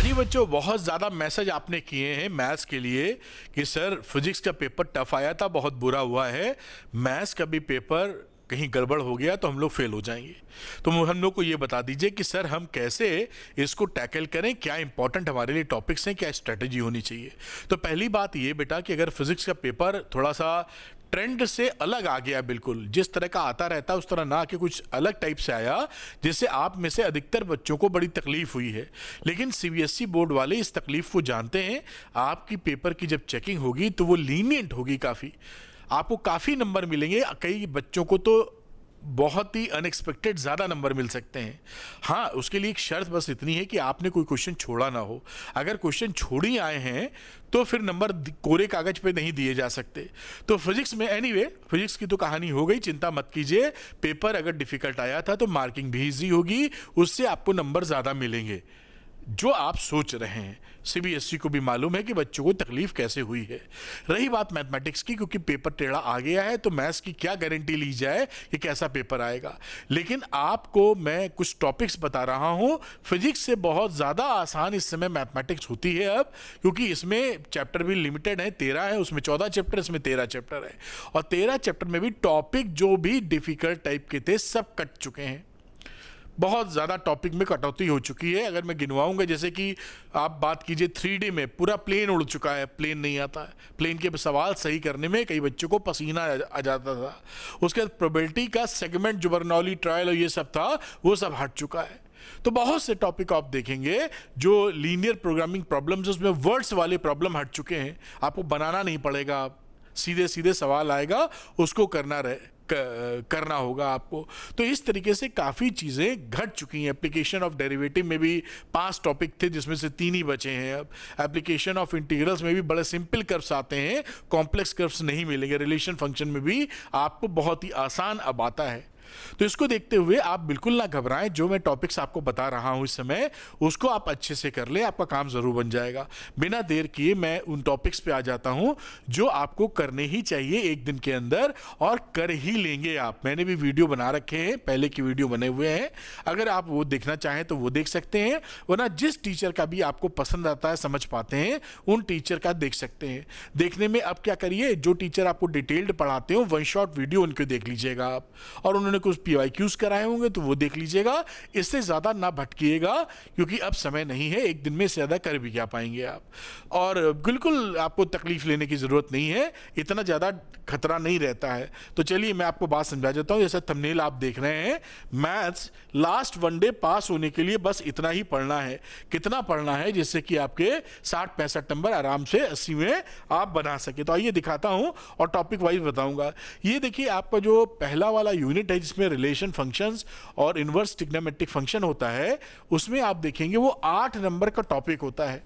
जी बच्चों, बहुत ज़्यादा मैसेज आपने किए हैं मैथ्स के लिए कि सर फिजिक्स का पेपर टफ आया था, बहुत बुरा हुआ है, मैथ्स का भी पेपर कहीं गड़बड़ हो गया तो हम लोग फेल हो जाएंगे। तो हम लोग को ये बता दीजिए कि सर हम कैसे इसको टैकल करें, क्या इंपॉर्टेंट हमारे लिए टॉपिक्स हैं, क्या स्ट्रेटजी होनी चाहिए। तो पहली बात ये बेटा कि अगर फिजिक्स का पेपर थोड़ा सा ट्रेंड से अलग आ गया, बिल्कुल जिस तरह का आता रहता है उस तरह ना कि कुछ अलग टाइप से आया, जिससे आप में से अधिकतर बच्चों को बड़ी तकलीफ हुई है। लेकिन सीबीएसई बोर्ड वाले इस तकलीफ को जानते हैं। आपकी पेपर की जब चेकिंग होगी तो वो लीनियंट होगी, काफ़ी आपको काफ़ी नंबर मिलेंगे। कई बच्चों को तो बहुत ही अनएक्सपेक्टेड ज़्यादा नंबर मिल सकते हैं। हाँ, उसके लिए एक शर्त बस इतनी है कि आपने कोई क्वेश्चन छोड़ा ना हो। अगर क्वेश्चन छोड़ ही आए हैं तो फिर नंबर कोरे कागज पे नहीं दिए जा सकते। तो फिजिक्स में एनीवे फिजिक्स की तो कहानी हो गई, चिंता मत कीजिए। पेपर अगर डिफ़िकल्ट आया था तो मार्किंग भी ईजी होगी, उससे आपको नंबर ज़्यादा मिलेंगे जो आप सोच रहे हैं। सीबीएसई को भी मालूम है कि बच्चों को तकलीफ कैसे हुई है। रही बात मैथमेटिक्स की, क्योंकि पेपर टेढ़ा आ गया है तो मैथ्स की क्या गारंटी ली जाए कि कैसा पेपर आएगा। लेकिन आपको मैं कुछ टॉपिक्स बता रहा हूं। फिजिक्स से बहुत ज़्यादा आसान इस समय मैथमेटिक्स होती है अब, क्योंकि इसमें चैप्टर भी लिमिटेड है, 13 है, उसमें 14 चैप्टर, इसमें 13 चैप्टर है। और 13 चैप्टर में भी टॉपिक जो भी डिफिकल्ट टाइप के थे सब कट चुके हैं। बहुत ज़्यादा टॉपिक में कटौती हो चुकी है। अगर मैं गिनवाऊंगा, जैसे कि आप बात कीजिए 3D में पूरा प्लेन उड़ चुका है, प्लेन नहीं आता है। प्लेन के सवाल सही करने में कई बच्चों को पसीना आ जाता था। उसके बाद प्रोबेबिलिटी का सेगमेंट जो बर्नौली ट्रायल और ये सब था वो सब हट चुका है। तो बहुत से टॉपिक आप देखेंगे जो लीनियर प्रोग्रामिंग प्रॉब्लम्स, उसमें वर्ड्स वाले प्रॉब्लम हट चुके हैं। आपको बनाना नहीं पड़ेगा, आप सीधे सीधे सवाल आएगा, उसको करना होगा आपको। तो इस तरीके से काफ़ी चीज़ें घट चुकी हैं। एप्लीकेशन ऑफ डेरिवेटिव में भी 5 टॉपिक थे जिसमें से 3 ही बचे हैं अब। एप्लीकेशन ऑफ इंटीग्रल्स में भी बड़े सिंपल कर्व्स आते हैं, कॉम्प्लेक्स कर्व्स नहीं मिलेंगे। रिलेशन फंक्शन में भी आपको बहुत ही आसान अब आता है। तो इसको देखते हुए आप बिल्कुल ना घबराएं। जो मैं टॉपिक्स आपको बता रहा हूं इस समय, उसको आप अच्छे से कर लें, आपका काम जरूर बन जाएगा। बिना देर किए मैं उन टॉपिक्स पे आ जाता हूं जो आपको करने ही चाहिए एक दिन के अंदर, और कर ही लेंगे आप। मैंने भी वीडियो बना रखे हैं, पहले की वीडियो बने हुए हैं, अगर आप वो देखना चाहें तो वो देख सकते हैं, वरना जिस टीचर का भी आपको पसंद आता है, समझ पाते हैं, उन टीचर का देख सकते हैं। देखने में अब क्या करिए, जो टीचर आपको डिटेल्ड पढ़ाते हो वन शॉट वीडियो उनके देख लीजिएगा आप, और उन्होंने कुछ PYQs कराए होंगे तो वो देख लीजिएगा। इससे ज़्यादा ना भटकिएगा, क्योंकि अब समय नहीं है, एक दिन में से ज़्यादा कर भी क्या पाएंगे आप। और बिल्कुल आपको तकलीफ लेने की ज़रूरत नहीं है, इतना ज़्यादा खतरा नहीं रहता है। तो चलिए मैं आपको बात समझा देता हूँ। जैसा थंबनेल आप देख रहे हैं, मैथ्स लास्ट वनडे पास होने के लिए बस इतना ही पढ़ना है। कितना पढ़ना है, जिससे कि आपके 60-65 नंबर आराम से 80 में आप बना सके। तो आइए दिखाता हूँ और टॉपिक वाइज बताऊँगा। ये देखिए, आपका जो पहला वाला यूनिट है जिसमें रिलेशन फंक्शंस और इनवर्स ट्रिग्नोमेट्रिक फंक्शन होता है, उसमें आप देखेंगे वो 8 नंबर का टॉपिक होता है।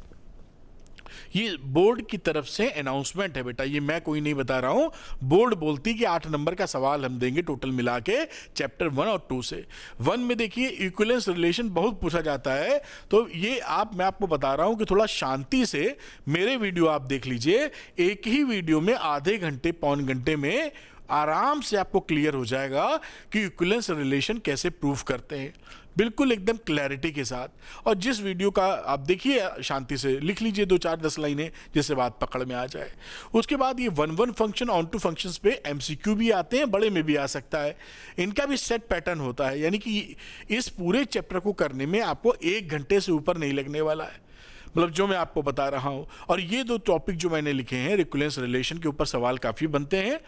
ये बोर्ड की तरफ से अनाउंसमेंट है बेटा, ये मैं कोई नहीं बता रहा हूं। बोर्ड बोलती कि 8 नंबर का सवाल हम देंगे टोटल मिला के चैप्टर 1 और 2 से। 1 में देखिए इक्विवेलेंस रिलेशन बहुत पूछा जाता है, तो ये मैं आपको बता रहा हूं कि थोड़ा शांति से मेरे वीडियो आप देख लीजिए। एक ही वीडियो में आधे घंटे पौन घंटे में आराम से आपको क्लियर हो जाएगा कि इक्विवेलेंस रिलेशन कैसे प्रूफ करते हैं, बिल्कुल एकदम क्लैरिटी के साथ। और जिस वीडियो का आप देखिए, शांति से लिख लीजिए 2-4-10 लाइनें, जिससे बात पकड़ में आ जाए। उसके बाद ये 1-1 फंक्शन ऑन टू फंक्शंस पे MCQ भी आते हैं, बड़े में भी आ सकता है। इनका भी सेट पैटर्न होता है, यानी कि इस पूरे चैप्टर को करने में आपको 1 घंटे से ऊपर नहीं लगने वाला है, मतलब जो मैं आपको बता रहा हूँ। और ये 2 टॉपिक जो मैंने लिखे हैं, इक्विवेलेंस रिलेशन के ऊपर सवाल काफ़ी बनते हैं।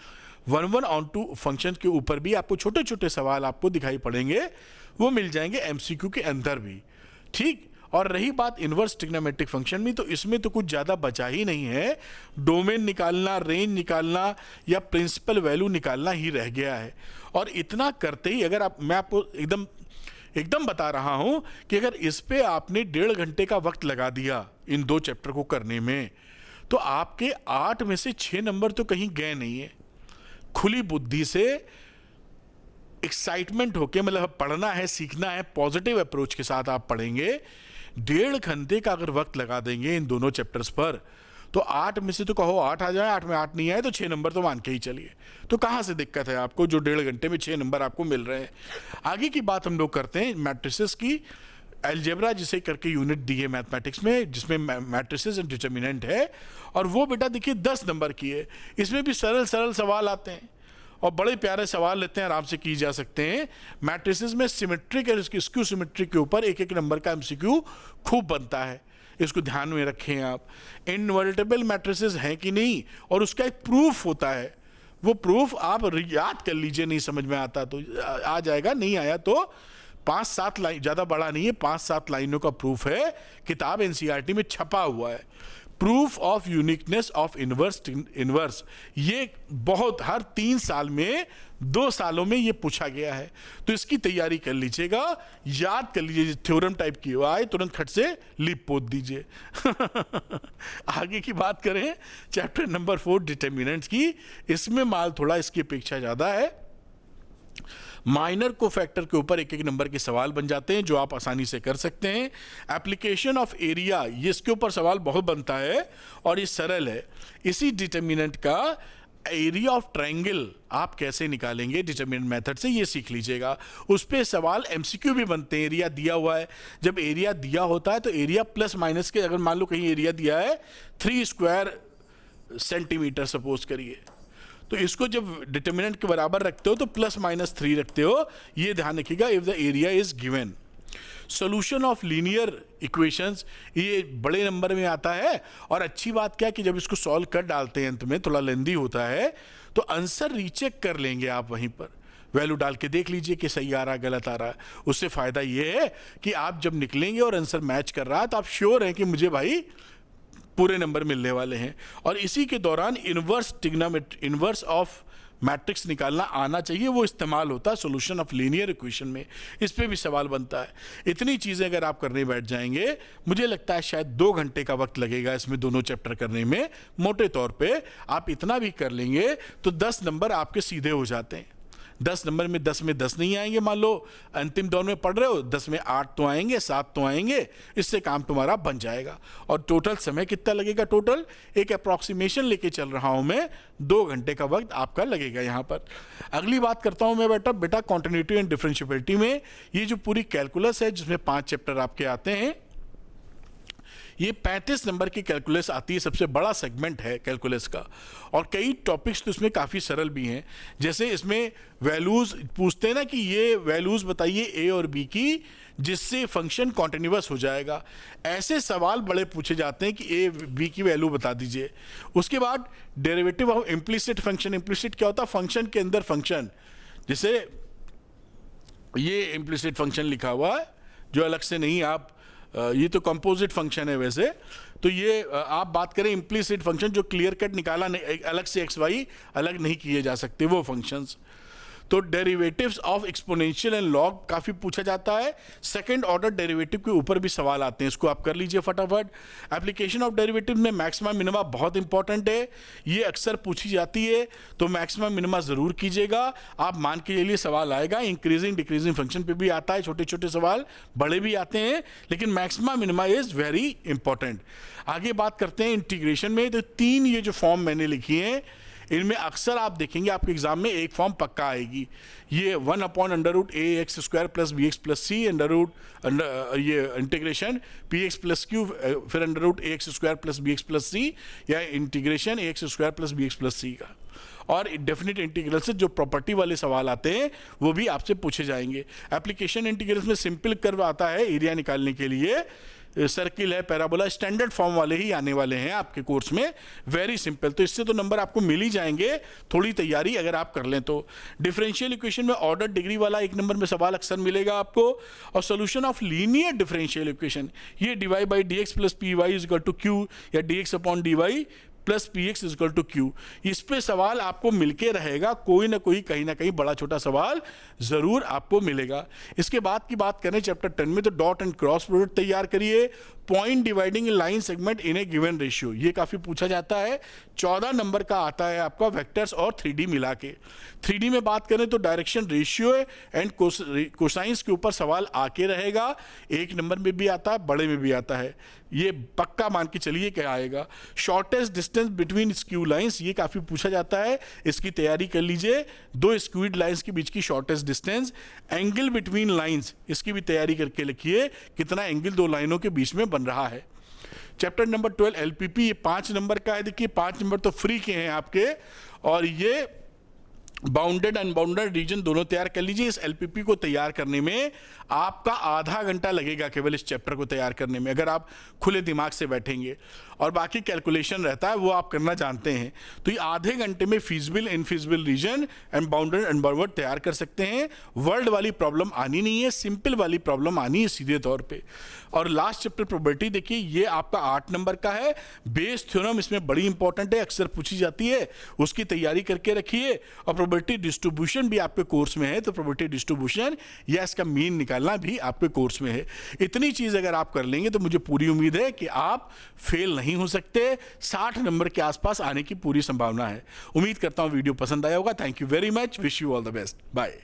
1-1 ऑन टू फंक्शन के ऊपर भी आपको छोटे छोटे सवाल आपको दिखाई पड़ेंगे, वो मिल जाएंगे MCQ के अंदर भी, ठीक। और रही बात इनवर्स ट्रिग्नोमेट्रिक फंक्शन में, तो इसमें तो कुछ ज़्यादा बचा ही नहीं है। डोमेन निकालना, रेंज निकालना या प्रिंसिपल वैल्यू निकालना ही रह गया है। और इतना करते ही अगर मैं आपको एकदम बता रहा हूं कि अगर इस पे आपने 1.5 घंटे का वक्त लगा दिया इन 2 चैप्टर को करने में, तो आपके 8 में से 6 नंबर तो कहीं गए नहीं है। खुली बुद्धि से, एक्साइटमेंट होके, मतलब पढ़ना है, सीखना है, पॉजिटिव अप्रोच के साथ आप पढ़ेंगे। 1.5 घंटे का अगर वक्त लगा देंगे इन दोनों चैप्टर्स पर, तो 8 में से तो कहो 8 आ जाए, 8 में 8 नहीं आए तो 6 नंबर तो मान के ही चलिए। तो कहाँ से दिक्कत है आपको, जो 1.5 घंटे में 6 नंबर आपको मिल रहे हैं। आगे की बात हम लोग करते हैं मैट्रिसेस की। अलजेब्रा जिसे करके यूनिट दी है मैथमेटिक्स में, जिसमें मैट्रिसेस एंड डिटर्मिनेंट है, और वो बेटा देखिए 10 नंबर की है। इसमें भी सरल सरल सवाल आते हैं और बड़े प्यारे सवाल लेते हैं, आराम से की जा सकते हैं। मैट्रिसेस में सिमेट्रिक और इसकी स्क्यू सिमेट्रिक के ऊपर एक एक नंबर का एमसीक्यू खूब बनता है, इसको ध्यान में रखें आप। इनवर्टेबल मैट्रिसेस हैं कि नहीं, और उसका एक प्रूफ होता है, वो प्रूफ आप याद कर लीजिए, नहीं समझ में आता तो आ जाएगा, नहीं आया तो 5-7 लाइन, ज़्यादा बड़ा नहीं है, 5-7 लाइनों का प्रूफ है, किताब एनसीईआरटी में छपा हुआ है। Proof of uniqueness of inverse, ये बहुत हर 3 साल में 2 सालों में ये पूछा गया है, तो इसकी तैयारी कर लीजिएगा, याद कर लीजिए। थ्योरम टाइप की आए तुरंत खट से लीप पोत दीजिए। आगे की बात करें चैप्टर नंबर 4 डिटर्मिनेंट्स की, इसमें माल थोड़ा इसकी अपेक्षा ज़्यादा है। माइनर को फैक्टर के ऊपर एक एक नंबर के सवाल बन जाते हैं जो आप आसानी से कर सकते हैं। एप्लीकेशन ऑफ एरिया, ये इसके ऊपर सवाल बहुत बनता है और ये सरल है। इसी डिटर्मिनेंट का एरिया ऑफ ट्रायंगल आप कैसे निकालेंगे डिटर्मिनेंट मेथड से, ये सीख लीजिएगा। उस पर सवाल एमसीक्यू भी बनते हैं। एरिया दिया हुआ है, जब एरिया दिया होता है तो एरिया प्लस माइनस के, अगर मान लो कहीं एरिया दिया है 3 स्क्वायर सेंटीमीटर सपोज करिए, तो इसको जब डिटर्मिनेंट के बराबर रखते हो तो +-3 रखते हो, ये ध्यान रखिएगा। If the area is given. Solution of linear equations, ये बड़े नंबर में आता है, और अच्छी बात क्या है कि जब इसको सॉल्व कर डालते हैं अंत में, थोड़ा लेंदी होता है, तो आंसर रीचेक कर लेंगे आप, वहीं पर वैल्यू डाल के देख लीजिए कि सही आ रहा है गलत आ रहा है। उससे फायदा ये है कि आप जब निकलेंगे और आंसर मैच कर रहा है तो आप श्योर हैं कि मुझे भाई पूरे नंबर मिलने वाले हैं। और इसी के दौरान इनवर्स ऑफ मैट्रिक्स निकालना आना चाहिए, वो इस्तेमाल होता है सॉल्यूशन ऑफ लीनियर इक्वेशन में। इस पे भी सवाल बनता है। इतनी चीज़ें अगर आप करने बैठ जाएंगे, मुझे लगता है शायद 2 घंटे का वक्त लगेगा इसमें दोनों चैप्टर करने में। मोटे तौर पे आप इतना भी कर लेंगे तो 10 नंबर आपके सीधे हो जाते हैं। 10 नंबर में 10 में 10 नहीं आएंगे, मान लो अंतिम दौर में पढ़ रहे हो, 10 में 8 तो आएंगे, 7 तो आएंगे, इससे काम तुम्हारा बन जाएगा। और टोटल समय कितना लगेगा? टोटल एक अप्रॉक्सीमेशन लेके चल रहा हूं मैं, 2 घंटे का वक्त आपका लगेगा यहाँ पर। अगली बात करता हूं मैं बेटा कॉन्टिन्यूटी एंड डिफरेंशिएबिलिटी में। ये जो पूरी कैलकुलस है जिसमें 5 चैप्टर आपके आते हैं, ये 35 नंबर की कैलकुलस आती है, सबसे बड़ा सेगमेंट है कैलकुलस का। और कई टॉपिक्स तो इसमें काफ़ी सरल भी हैं, जैसे इसमें वैल्यूज़ पूछते हैं ना कि ये वैल्यूज़ बताइए ए और बी की जिससे फंक्शन कॉन्टिन्यूअस हो जाएगा। ऐसे सवाल बड़े पूछे जाते हैं कि ए बी की वैल्यू बता दीजिए। उसके बाद derivative of implicit function. Implicit क्या होता है? फंक्शन के अंदर फंक्शन, जैसे ये इम्प्लिसिट फंक्शन लिखा हुआ है जो अलग से नहीं, आप ये तो कंपोजिट फंक्शन है वैसे, तो ये आप बात करें इम्प्लिसिट फंक्शन जो क्लियर कट निकाला नहीं, अलग से एक्स वाई अलग नहीं किए जा सकते वो फंक्शंस। तो derivatives of exponential and log काफ़ी पूछा जाता है। सेकंड ऑर्डर डेरिवेटिव के ऊपर भी सवाल आते हैं, इसको आप कर लीजिए फटाफट। एप्लीकेशन ऑफ डेरिवेटिव में मैक्सिमा मिनिमा बहुत इंपॉर्टेंट है, ये अक्सर पूछी जाती है, तो मैक्सिमा मिनिमा ज़रूर कीजिएगा। आप मान के लिए सवाल आएगा, इंक्रीजिंग डिक्रीजिंग फंक्शन पे भी आता है, छोटे छोटे सवाल, बड़े भी आते हैं, लेकिन maxima minima is very important. आगे बात करते हैं इंटीग्रेशन में। तो 3 ये जो फॉर्म मैंने लिखी हैं, इनमें अक्सर आप देखेंगे आपके एग्जाम में एक फॉर्म पक्का आएगी, ये 1/√ax² + bx + c ये इंटीग्रेशन px + q, फिर √ax² + bx + c, या इंटीग्रेशन ax² + bx + c का। और डेफिनेट इंटीग्रल से जो प्रॉपर्टी वाले सवाल आते हैं वो भी आपसे पूछे जाएंगे। एप्लीकेशन इंटीग्रल में सिंपल कर्व आता है एरिया निकालने के लिए, सर्किल है, पैराबोला, स्टैंडर्ड फॉर्म वाले ही आने वाले हैं आपके कोर्स में, वेरी सिंपल। तो इससे तो नंबर आपको मिल ही जाएंगे, थोड़ी तैयारी अगर आप कर लें तो। डिफरेंशियल इक्वेशन में ऑर्डर डिग्री वाला 1 नंबर में सवाल अक्सर मिलेगा आपको। और solution of linear differential equation, ये dy/dx + py = q या dx/dy + px = q, इस पे सवाल आपको मिलके रहेगा, कोई ना कोई कहीं ना कहीं बड़ा छोटा सवाल जरूर आपको मिलेगा। इसके बाद की बात करें चैप्टर 10 में, तो डॉट एंड क्रॉस प्रोडक्ट तैयार करिए, point dividing line segment in A given ratio, ये काफ़ी पूछा जाता है। 14 नंबर का आता है आपका वेक्टर्स और 3D मिला के। 3D में बात करें तो डायरेक्शन रेशियो एंड कोसाइंस के ऊपर सवाल आके रहेगा। 1 नंबर में भी आता है, बड़े में भी आता है, ये पक्का मान के चलिए क्या आएगा। Shortest distance between skew lines, ये काफ़ी पूछा जाता है, इसकी तैयारी कर लीजिए। 2 स्क्यूड लाइंस के बीच की shortest distance. Angle between lines, इसकी भी तैयारी करके लिखिए, कितना एंगल 2 लाइनों के बीच में बन रहा है। चैप्टर नंबर 12 एलपीपी, ये 5 नंबर का है। देखिए 5 नंबर तो फ्री के हैं आपके, और ये बाउंडेड अनबाउंडेड रीजन दोनों तैयार कर लीजिए। इस एलपीपी को तैयार करने में आपका आधा घंटा लगेगा केवल इस चैप्टर को तैयार करने में, अगर आप खुले दिमाग से बैठेंगे, और बाकी कैलकुलेशन रहता है वो आप करना जानते हैं। तो ये आधे घंटे में feasible infeasible region and bounded unbounded तैयार कर सकते हैं। वर्ल्ड वाली प्रॉब्लम आनी नहीं है, सिंपल वाली प्रॉब्लम आनी है सीधे तौर पे। और लास्ट चैप्टर प्रोबेबिलिटी देखिए, ये आपका 8 नंबर का है। बेस थ्योरम इसमें बड़ी इंपॉर्टेंट है, अक्सर पूछी जाती है, उसकी तैयारी करके रखिए। और प्रोबेबिलिटी डिस्ट्रीब्यूशन भी आपके कोर्स में है, तो प्रोबेबिलिटी डिस्ट्रीब्यूशन या इसका मीन निकालना भी आपके कोर्स में है। इतनी चीज अगर आप कर लेंगे तो मुझे पूरी उम्मीद है कि आप फेल नहीं हो सकते। 60 नंबर के आसपास आने की पूरी संभावना है। उम्मीद करता हूं वीडियो पसंद आया होगा। Thank you very much, wish you all the best, bye.